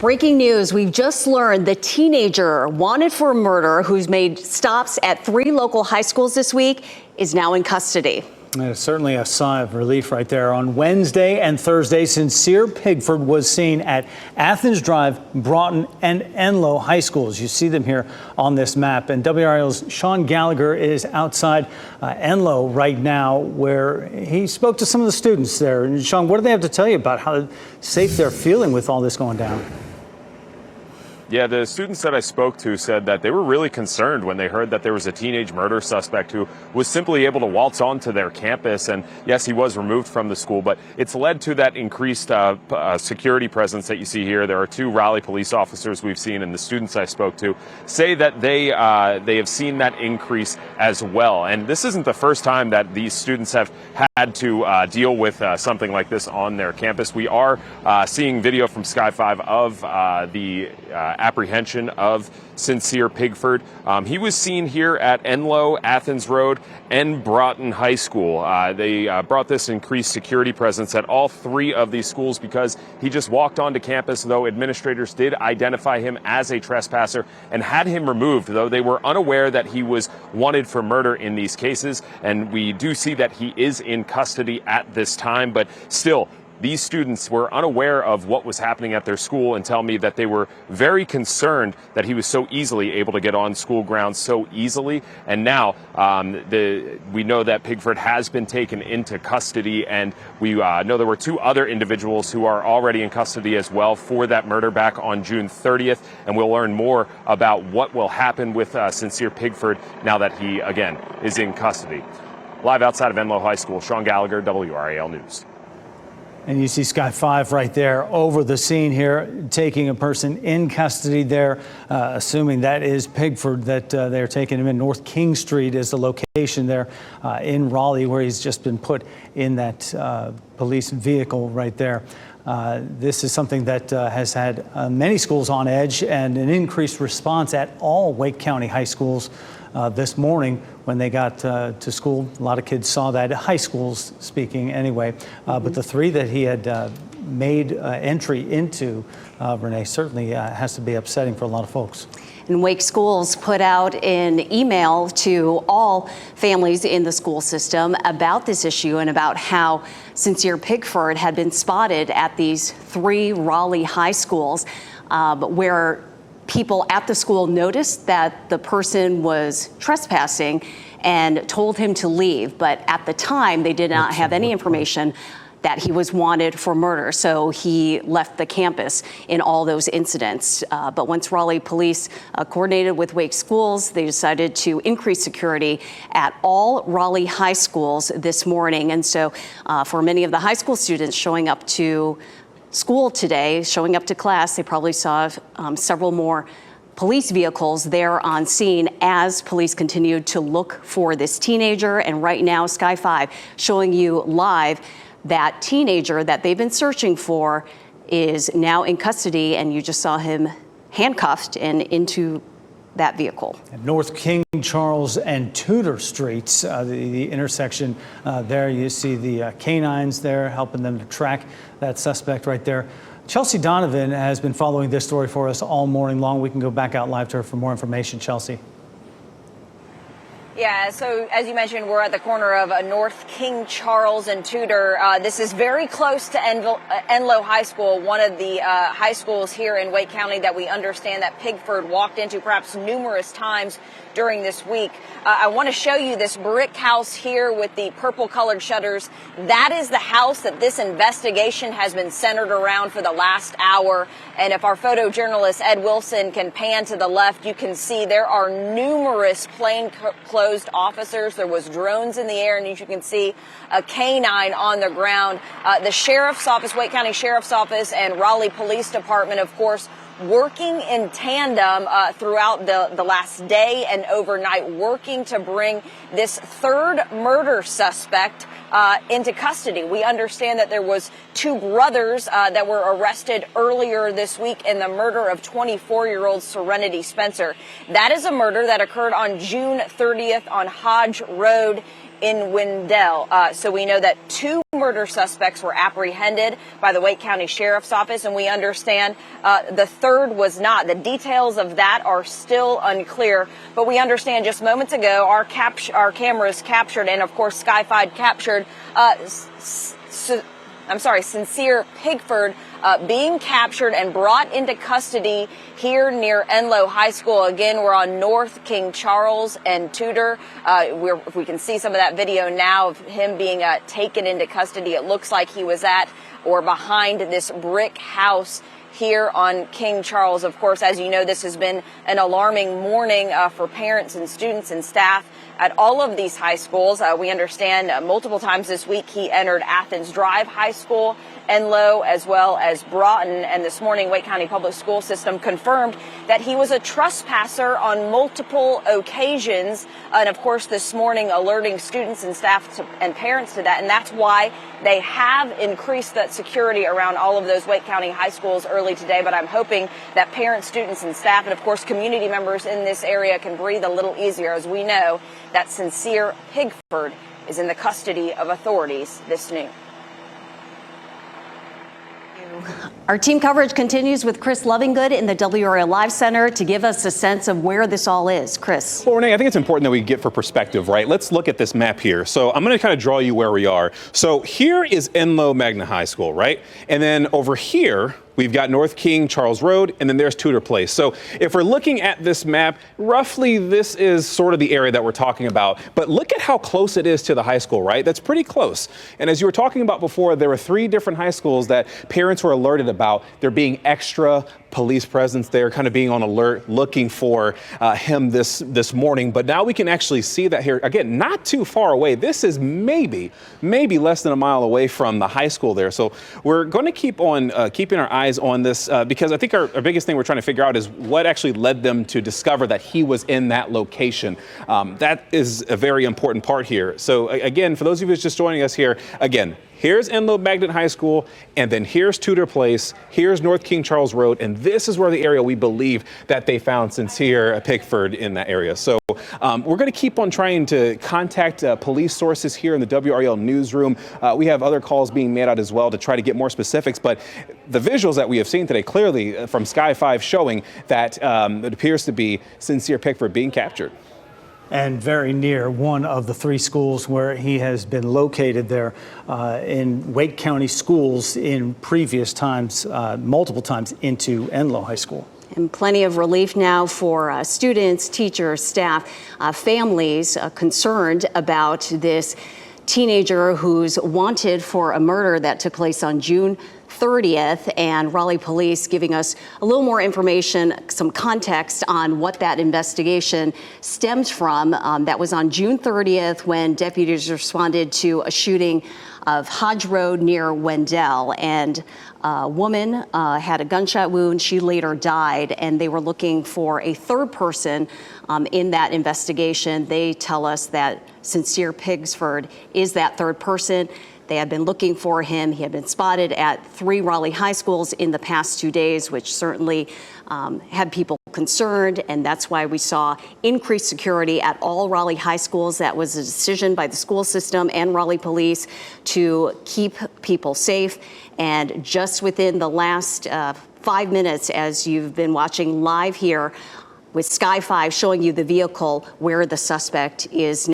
Breaking news, we've just learned the teenager wanted for murder who's made stops at 3 local high schools this week is now in custody. Certainly a sigh of relief right there. On Wednesday and Thursday, Syncere Pigford was seen at Athens Drive, Broughton, and Enloe high schools. You see them here on this map. And WRAL's Sean Gallagher is outside Enloe right now, where he spoke to some of the students there. And Sean, what do they have to tell you about how safe they're feeling with all this going down? Yeah, the students that I spoke to said that they were really concerned when they heard that there was a teenage murder suspect who was simply able to waltz onto their campus. And yes, he was removed from the school, but it's led to that increased security presence that you see here. There are 2 Raleigh police officers we've seen, and the students I spoke to say that they have seen that increase as well. And this isn't the first time that these students have had to deal with something like this on their campus. We are seeing video from Sky 5 of the apprehension of Syncere Pigford. He was seen here at Enloe, Athens Road, and Broughton High School. They brought this increased security presence at all 3 of these schools because he just walked onto campus, though administrators did identify him as a trespasser and had him removed, though they were unaware that he was wanted for murder in these cases. And we do see that he is in custody at this time, but still, these students were unaware of what was happening at their school and tell me that they were very concerned that he was so easily able to get on school grounds so easily. And now we know that Pigford has been taken into custody, and we know there were 2 other individuals who are already in custody as well for that murder back on June 30th. And we'll learn more about what will happen with Syncere Pigford now that he, again, is in custody. Live outside of Enloe High School, Sean Gallagher, WRAL News. And you see Sky 5 right there over the scene here, taking a person in custody there, assuming that is Pigford, that they're taking him in. North King Street is the location there in Raleigh, where he's just been put in that police vehicle right there. This is something that has had many schools on edge and an increased response at all Wake County high schools this morning when they got to school. A lot of kids saw that, high schools speaking anyway. But the 3 that he had made entry into, Renee, certainly has to be upsetting for a lot of folks. And Wake Schools put out an email to all families in the school system about this issue and about how Syncere Pigford had been spotted at these 3 Raleigh high schools where people at the school noticed that the person was trespassing and told him to leave. But at the time, they did not have any information that he was wanted for murder. So he left the campus in all those incidents. But once Raleigh police coordinated with Wake Schools, they decided to increase security at all Raleigh high schools this morning. And so for many of the high school students showing up to school today, showing up to class, they probably saw several more police vehicles there on scene as police continued to look for this teenager. And right now, Sky 5 showing you live that teenager that they've been searching for is now in custody, and you just saw him handcuffed and into that vehicle. At North King Charles and Tudor Streets, the intersection there, you see the canines there helping them to track that suspect right there. Chelsea Donovan has been following this story for us all morning long. We can go back out live to her for more information. Chelsea. Yeah, so as you mentioned, we're at the corner of North King Charles and Tudor. This is very close to Enloe High School, one of the high schools here in Wake County that we understand that Pigford walked into perhaps numerous times during this week. I want to show you this brick house here with the purple colored shutters. That is the house that this investigation has been centered around for the last hour. And if our photojournalist Ed Wilson can pan to the left, you can see there are numerous plainclothes officers. There was drones in the air, and as you can see, a canine on the ground. The sheriff's office, Wake County Sheriff's Office, and Raleigh Police Department, of course, working in tandem throughout the last day and overnight, working to bring this 3rd murder suspect into custody. We understand that there was 2 brothers that were arrested earlier this week in the murder of 24-year-old Serenity Spencer. That is a murder that occurred on June 30th on Hodge Road in Wendell. So we know that 2 murder suspects were apprehended by the Wake County Sheriff's Office, and we understand the third was not. The details of that are still unclear, but we understand just moments ago our cameras captured, and of course Sky 5 captured Syncere Pigford being captured and brought into custody here near Enloe High School. Again, we're on North King Charles and Tudor. If we can see some of that video now of him being taken into custody, it looks like he was at or behind this brick house here on King Charles. Of course, as you know, this has been an alarming morning for parents and students and staff at all of these high schools. We understand multiple times this week he entered Athens Drive High School, Enloe, as well as Broughton. And this morning, Wake County Public School System confirmed that he was a trespasser on multiple occasions. And of course, this morning, alerting students and staff and parents to that. And that's why they have increased that security around all of those Wake County high schools early today. But I'm hoping that parents, students, and staff, and of course, community members in this area can breathe a little easier, as we know that Syncere Pigford is in the custody of authorities this noon. Our team coverage continues with Chris Lovingood in the WRAL Live Center to give us a sense of where this all is. Chris. Well, Renee, I think it's important that we get for perspective, right? Let's look at this map here. So I'm going to kind of draw you where we are. So here is Enloe Magnet High School, right? And then over here, we've got North King Charles Road, and then there's Tudor Place. So if we're looking at this map, roughly this is sort of the area that we're talking about. But look at how close it is to the high school, right? That's pretty close. And as you were talking about before, there were 3 different high schools that parents were alerted about there being extra police presence there, kind of being on alert, looking for him this morning. But now we can actually see that here, again, not too far away. This is maybe less than a mile away from the high school there. So we're going to keep on keeping our eyes on this because I think our biggest thing we're trying to figure out is what actually led them to discover that he was in that location. That is a very important part here. So again, for those of you who's just joining us here, again, here's Enloe Magnet High School, and then here's Tudor Place, here's North King Charles Road, and this is where the area we believe that they found Syncere Pigford in that area. So we're going to keep on trying to contact police sources here in the WRAL newsroom. We have other calls being made out as well to try to get more specifics, but the visuals that we have seen today clearly from Sky 5 showing that it appears to be Syncere Pigford being captured. And very near one of the 3 schools where he has been located there in Wake County schools in previous times, multiple times into Enloe High School. And plenty of relief now for students, teachers, staff, families concerned about this teenager who's wanted for a murder that took place on June 30th, and Raleigh police giving us a little more information, some context on what that investigation stemmed from. That was on June 30th when deputies responded to a shooting of Hodge Road near Wendell, and a woman had a gunshot wound. She later died, and they were looking for a third person in that investigation. They tell us that Syncere Pigford is that third person. They had been looking for him. He had been spotted at 3 Raleigh high schools in the past 2 days, which certainly had people concerned, and that's why we saw increased security at all Raleigh high schools. That was a decision by the school system and Raleigh police to keep people safe. And just within the last 5 minutes, as you've been watching live here with Sky 5 showing you the vehicle where the suspect is